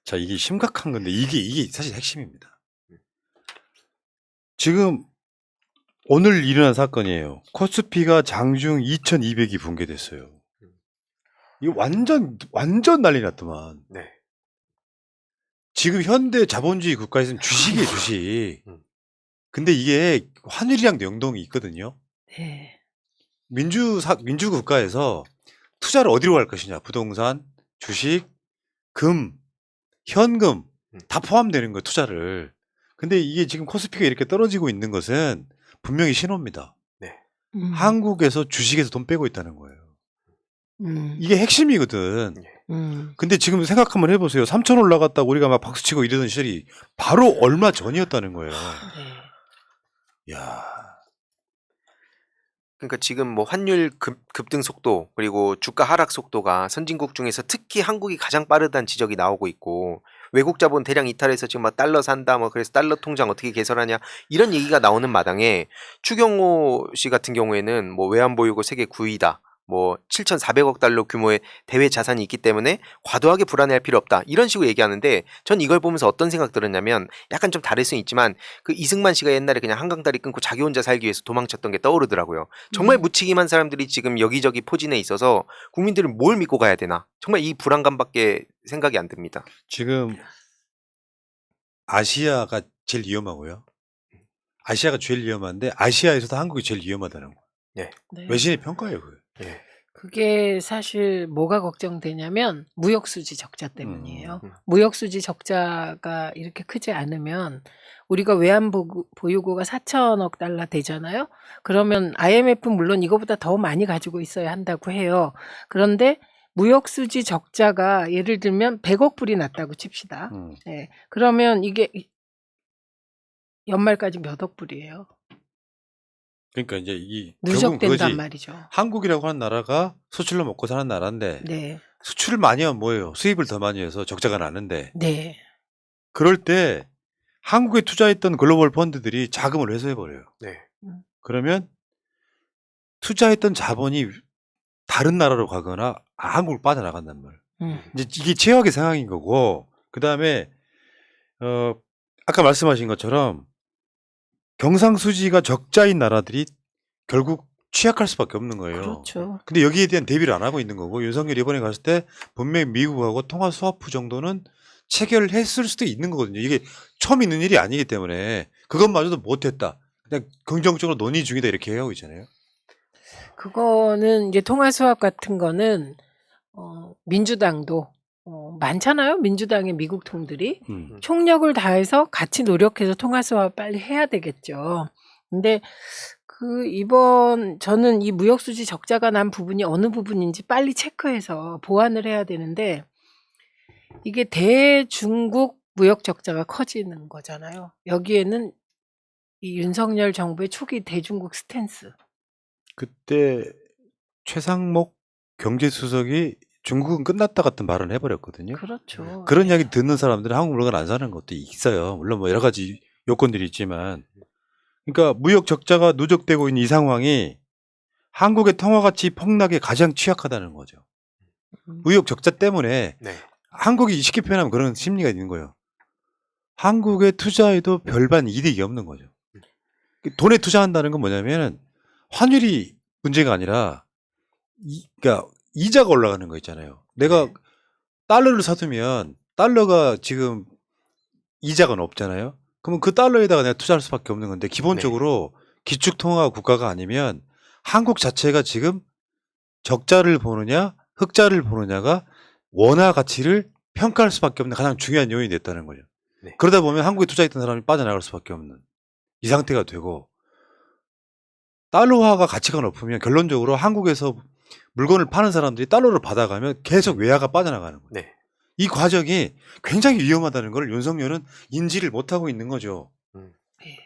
자, 이게 심각한 건데 이게 사실 핵심입니다. 지금 오늘 일어난 사건이에요. 코스피가 장중 2,200이 붕괴됐어요. 이거 완전 난리 났더만. 네. 지금 현대 자본주의 국가에서는 주식이에요, 주식. 음. 근데 이게 환율이랑 연동이 있거든요. 네. 민주 국가에서 투자를 어디로 갈 것이냐. 부동산, 주식, 금, 현금 다 포함되는 거예요, 투자를. 근데 이게 지금 코스피가 이렇게 떨어지고 있는 것은 분명히 신호입니다. 한국에서 주식에서 돈 빼고 있다는 거예요. 이게 핵심이거든. 근데 지금 생각 한번 해보세요. 3천 올라갔다고 우리가 막 박수치고 이러던 시절이 바로 얼마 전이었다는 거예요. 야, 그러니까 지금 뭐 환율 급등 속도 그리고 주가 하락 속도가 선진국 중에서 특히 한국이 가장 빠르다는 지적이 나오고 있고 외국 자본 대량 이탈해서 지금 막 달러 산다 뭐 그래서 달러 통장 어떻게 개선하냐 이런 얘기가 나오는 마당에 추경호 씨 같은 경우에는 뭐 외환 보유고 세계 9위다. 뭐 7,400억 달러 규모의 대외 자산이 있기 때문에 과도하게 불안해할 필요 없다. 이런 식으로 얘기하는데 전 이걸 보면서 어떤 생각 들었냐면 약간 좀 다를 수는 있지만 그 이승만 씨가 옛날에 그냥 한강다리 끊고 자기 혼자 살기 위해서 도망쳤던 게 떠오르더라고요. 정말 무책임한 사람들이 지금 여기저기 포진해 있어서 국민들은 뭘 믿고 가야 되나. 정말 이 불안감밖에 생각이 안 듭니다. 지금 아시아가 제일 위험하고요. 아시아가 제일 위험한데 아시아에서도 한국이 제일 위험하다는 거예요. 네. 네. 외신의 평가예요, 그게. 네. 그게 사실 뭐가 걱정되냐면 무역수지 적자 때문이에요. 음. 무역수지 적자가 이렇게 크지 않으면 우리가 외환 보유고가 4천억 달러 되잖아요. 그러면 IMF 물론 이거보다 더 많이 가지고 있어야 한다고 해요. 그런데 무역수지 적자가 예를 들면 100억 불이 났다고 칩시다. 네. 그러면 이게 연말까지 몇 억 불이에요. 그러니까 이제 이 결국은 누적된단 그거지. 말이죠. 한국이라고 하는 나라가 수출로 먹고 사는 나라인데 네. 수출을 많이 하면 뭐예요? 수입을 더 많이 해서 적자가 나는데 네. 그럴 때 한국에 투자했던 글로벌 펀드들이 자금을 회수해버려요. 네. 그러면 투자했던 자본이 다른 나라로 가거나 한국을 빠져나간단 말이에요. 이제 이게 최악의 상황인 거고 그 다음에 아까 말씀하신 것처럼 경상수지가 적자인 나라들이 결국 취약할 수밖에 없는 거예요. 그렇죠. 근데 여기에 대한 대비를 안 하고 있는 거고 윤석열이 이번에 갔을 때 분명히 미국하고 통화 스와프 정도는 체결했을 수도 있는 거거든요. 이게 처음 있는 일이 아니기 때문에 그것마저도 못했다. 그냥 긍정적으로 논의 중이다 이렇게 하고 있잖아요. 그거는 이제 통화 수합 같은 거는 민주당도 많잖아요. 민주당의 미국 통들이 총력을 다해서 같이 노력해서 통화 수합 빨리 해야 되겠죠. 근데 저는 이 무역수지 적자가 난 부분이 어느 부분인지 빨리 체크해서 보완을 해야 되는데 이게 대중국 무역 적자가 커지는 거잖아요. 여기에는 이 윤석열 정부의 초기 대중국 스탠스. 그때 최상목 경제수석이 중국은 끝났다 같은 말을 해버렸거든요. 그렇죠. 그런 이야기 듣는 사람들은 한국 물건 안 사는 것도 있어요. 물론 뭐 여러 가지 요건들이 있지만. 그러니까 무역 적자가 누적되고 있는 이 상황이 한국의 통화 가치 폭락에 가장 취약하다는 거죠. 무역 적자 때문에 네. 한국이 쉽게 표현하면 그런 심리가 있는 거예요. 한국에 투자해도 별반 이득이 없는 거죠. 돈에 투자한다는 건 뭐냐면 환율이 문제가 아니라 그러니까 이자가 올라가는 거 있잖아요. 내가 달러를 사두면 달러가 지금 이자가 없잖아요. 그러면 그 달러에다가 내가 투자할 수밖에 없는 건데 기본적으로 기축통화 국가가 아니면 한국 자체가 지금 적자를 보느냐 흑자를 보느냐가 원화 가치를 평가할 수밖에 없는 가장 중요한 요인이 됐다는 거죠. 네. 그러다 보면 한국에 투자했던 사람이 빠져나갈 수밖에 없는 이 상태가 되고 달러화가 가치가 높으면 결론적으로 한국에서 물건을 파는 사람들이 달러를 받아가면 계속 외화가 빠져나가는 거예요. 네. 이 과정이 굉장히 위험하다는 걸 윤석열은 인지를 못하고 있는 거죠. 네.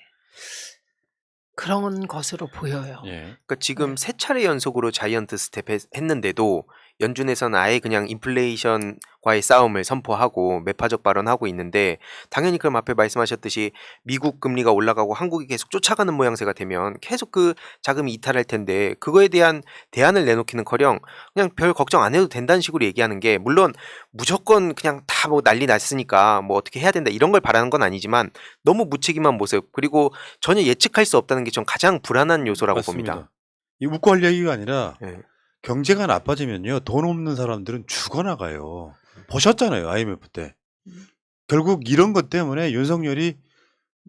그런 것으로 보여요. 예. 그러니까 지금 세 차례 연속으로 자이언트 스텝 했는데도 연준에서는 아예 그냥 인플레이션과의 싸움을 선포하고 매파적 발언하고 있는데 당연히 그럼 앞에 말씀하셨듯이 미국 금리가 올라가고 한국이 계속 쫓아가는 모양새가 되면 계속 그 자금이 이탈할 텐데 그거에 대한 대안을 내놓기는커녕 그냥 별 걱정 안 해도 된다는 식으로 얘기하는 게 물론 무조건 그냥 다 뭐 난리 났으니까 뭐 어떻게 해야 된다 이런 걸 바라는 건 아니지만 너무 무책임한 모습 그리고 전혀 예측할 수 없다는 게 전 가장 불안한 요소라고 맞습니다. 봅니다. 이 웃고 할 얘기가 아니라 네. 경제가 나빠지면요 돈 없는 사람들은 죽어나가요. 보셨잖아요 IMF 때. 결국 이런 것 때문에 윤석열이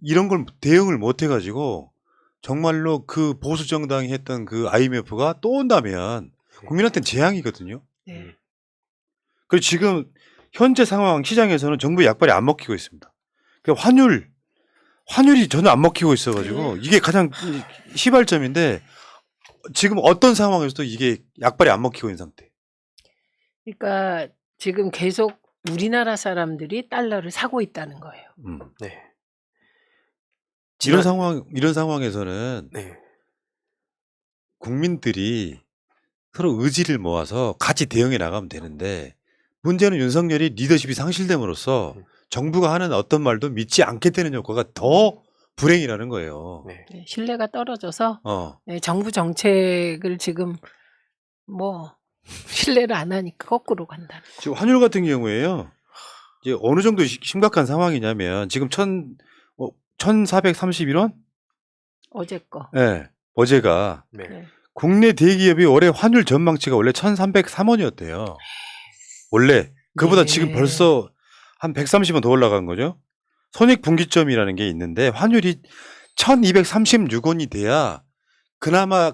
이런 걸 대응을 못 해가지고 정말로 그 보수 정당이 했던 그 IMF가 또 온다면 국민한테는 재앙이거든요. 네. 그리고 지금 현재 상황 시장에서는 정부 약발이 안 먹히고 있습니다. 그러니까 환율이 전혀 안 먹히고 있어가지고 이게 가장 시발점인데 지금 어떤 상황에서도 이게 약발이 안 먹히고 있는 상태. 그러니까 지금 계속 우리나라 사람들이 달러를 사고 있다는 거예요. 네. 이런 상황에서는 네. 국민들이 서로 의지를 모아서 같이 대응해 나가면 되는데 문제는 윤석열이 리더십이 상실됨으로써 정부가 하는 어떤 말도 믿지 않게 되는 효과가 더 불행이라는 거예요. 네. 네, 신뢰가 떨어져서 네, 정부 정책을 지금 뭐 신뢰를 안 하니까 거꾸로 간다. 지금 환율 같은 경우에요. 이제 어느 정도 심각한 상황이냐면 지금 1,431원? 어제 거. 네. 어제가 네. 네. 국내 대기업이 올해 환율 전망치가 원래 1,303원이었대요. 원래 그보다 네. 지금 벌써 한 130원 더 올라간 거죠. 손익분기점이라는 게 있는데 환율이 1,236원이 돼야 그나마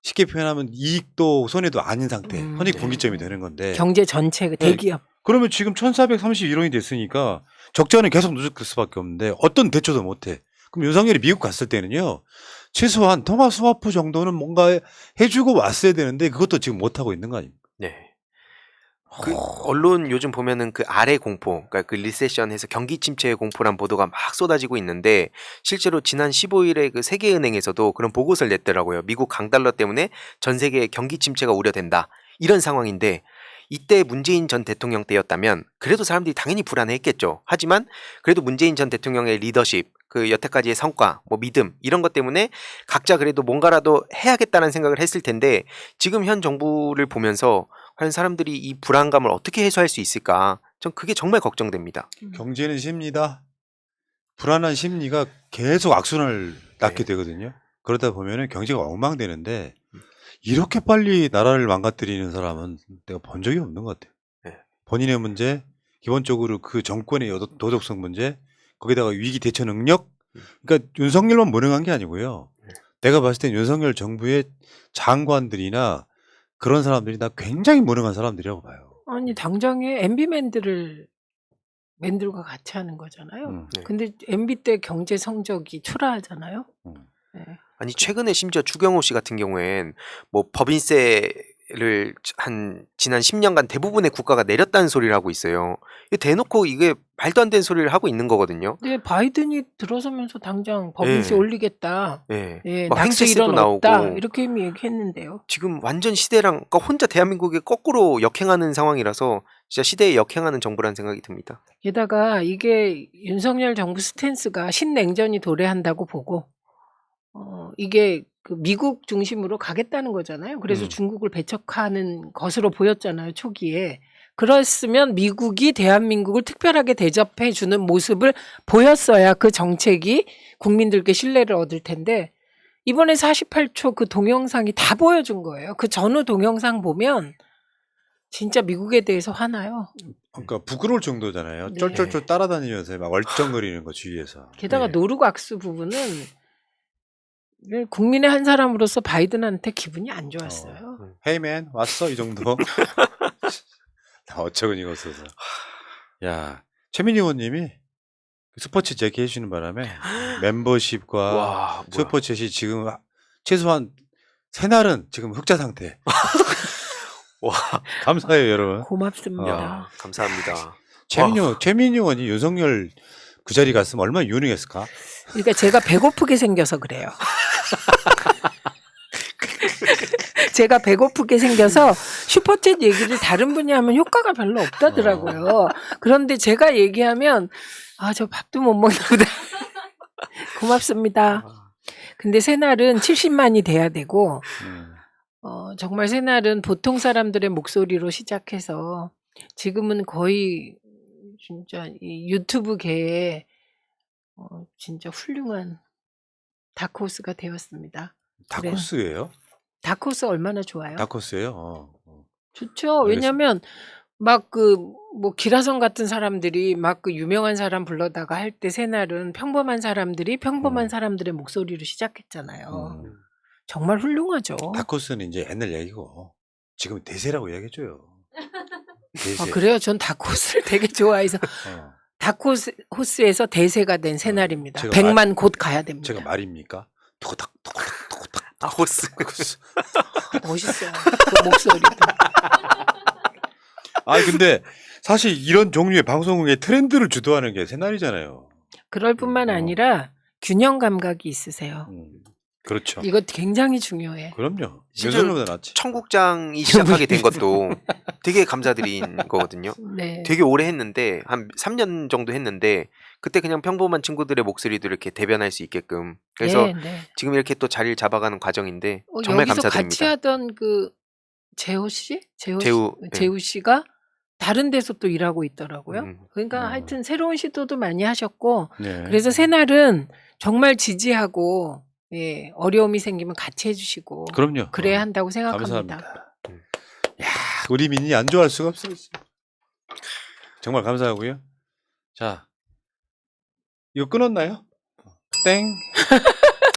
쉽게 표현하면 이익도 손해도 아닌 상태, 손익분기점이 되는 건데 경제 전체 그 대기업. 그러면 지금 1,431원이 됐으니까 적자는 계속 누적될 수밖에 없는데 어떤 대처도 못해. 그럼 윤석열이 미국 갔을 때는요. 최소한 통화 스와프 정도는 뭔가 해주고 왔어야 되는데 그것도 지금 못하고 있는 거 아닙니까? 네. 그 언론 요즘 보면은 그 아래 공포, 그러니까 그 리세션해서 경기 침체의 공포란 보도가 막 쏟아지고 있는데 실제로 지난 15일에 그 세계은행에서도 그런 보고서를 냈더라고요. 미국 강달러 때문에 전 세계 경기 침체가 우려된다. 이런 상황인데 이때 문재인 전 대통령 때였다면 그래도 사람들이 당연히 불안해했겠죠. 하지만 그래도 문재인 전 대통령의 리더십, 그 여태까지의 성과, 뭐 믿음 이런 것 때문에 각자 그래도 뭔가라도 해야겠다는 생각을 했을 텐데 지금 현 정부를 보면서 과연 사람들이 이 불안감을 어떻게 해소할 수 있을까? 전 그게 정말 걱정됩니다. 경제는 심리다. 불안한 심리가 계속 악순환을 낳게 되거든요. 그러다 보면은 경제가 엉망되는데 이렇게 빨리 나라를 망가뜨리는 사람은 내가 본 적이 없는 것 같아요. 네. 본인의 문제, 기본적으로 그 정권의 도덕성 문제, 거기다가 위기 대처 능력. 그러니까 윤석열만 무능한 게 아니고요. 내가 봤을 땐 윤석열 정부의 장관들이나 그런 사람들이 다 굉장히 무능한 사람들이라고 봐요. 아니 당장에 맨들과 같이 하는 거잖아요. 네. 근데 MB 때 경제 성적이 초라하잖아요. 네. 아니 최근에 심지어 추경호 씨 같은 경우엔 뭐 법인세를 한 지난 10년간 대부분의 국가가 내렸다는 소리를 하고 있어요. 이게 대놓고 이게 말도 안 되는 소리를 하고 있는 거거든요. 근데 바이든이 들어서면서 당장 법인세 네. 올리겠다. 네. 예, 막 낙수 횡재세도 이런 나오고 없다. 이렇게 이미 얘기했는데요. 지금 완전 시대랑 그러니까 혼자 대한민국에 거꾸로 역행하는 상황이라서 진짜 시대에 역행하는 정부라는 생각이 듭니다. 게다가 이게 윤석열 정부 스탠스가 신냉전이 도래한다고 보고 이게 그 미국 중심으로 가겠다는 거잖아요. 그래서 중국을 배척하는 것으로 보였잖아요. 초기에. 그랬으면 미국이 대한민국을 특별하게 대접해 주는 모습을 보였어야 그 정책이 국민들께 신뢰를 얻을 텐데 이번에 48초 그 동영상이 다 보여준 거예요. 그 전후 동영상 보면 진짜 미국에 대해서 화나요. 그러니까 부끄러울 정도잖아요. 네. 쫄쫄쫄 따라다니면서 막 얼쩡거리는 거 주위에서. 게다가 네. 노루각수 부분은 국민의 한 사람으로서 바이든한테 기분이 안 좋았어요. 헤이맨 왔어 이 정도. 나 어처구니가 없어서. 야 최민희 의원님이 스포츠 재개 해주는 바람에 멤버십과 와, 뭐야. 슈퍼챗이 지금 최소한 세 날은 지금 흑자 상태. 와, 감사해요 여러분. 고맙습니다. 야, 감사합니다. 최민희 의원이 윤석열 그 자리 갔으면 얼마나 유능했을까? 그러니까 제가 배고프게 생겨서 그래요. 제가 배고프게 생겨서 슈퍼챗 얘기를 다른 분이 하면 효과가 별로 없다더라고요. 그런데 제가 얘기하면 아, 저 밥도 못 먹나 보다. 고맙습니다. 근데 새날은 70만이 돼야 되고 정말 새날은 보통 사람들의 목소리로 시작해서 지금은 거의 진짜 이 유튜브계에 진짜 훌륭한 다크호스가 되었습니다. 다코스예요? 다크호스 얼마나 좋아요? 다코스예요? 좋죠. 왜냐면 막 뭐 기라성 같은 사람들이 막 그 유명한 사람 불러다가 할 때 새날은 평범한 사람들이 평범한 사람들의 목소리로 시작했잖아요. 정말 훌륭하죠. 다코스는 이제 옛날 얘기고 지금 대세라고 이야기해줘요. 대세. 아, 그래요? 전 다크호스를 되게 좋아해서 다크호스에서 대세가 된 새날입니다. 제가 100만 곧 가야 됩니다. 제가 말입니까? 토닥 토닥 토닥 아, 호스. 멋있어요. 그 목소리도. 아 근데 사실 이런 종류의 방송국의 트렌드를 주도하는 게 새날이잖아요. 그럴 뿐만 아니라 균형 감각이 있으세요. 그렇죠. 이거 굉장히 중요해. 그럼요. 심지어 여전보다 낫지. 청국장이 시작하게 된 것도 되게 감사드린 거거든요. 네. 되게 오래 했는데 한 3년 정도 했는데 그때 그냥 평범한 친구들의 목소리도 이렇게 대변할 수 있게끔 그래서 네, 네. 지금 이렇게 또 자리를 잡아가는 과정인데 정말 여기서 감사드립니다. 같이 하던 그 재호 씨? 재우, 네. 재우 씨가 다른 데서 또 일하고 있더라고요. 음. 그러니까 하여튼 새로운 시도도 많이 하셨고 네. 그래서 새날은 정말 지지하고 예, 어려움이 생기면 같이 해주시고 그럼요. 그래야 한다고 생각합니다. 감사합니다. 야, 우리 민이 안 좋아할 수가 없어요. 정말 감사하고요. 자, 이거 끊었나요? 땡.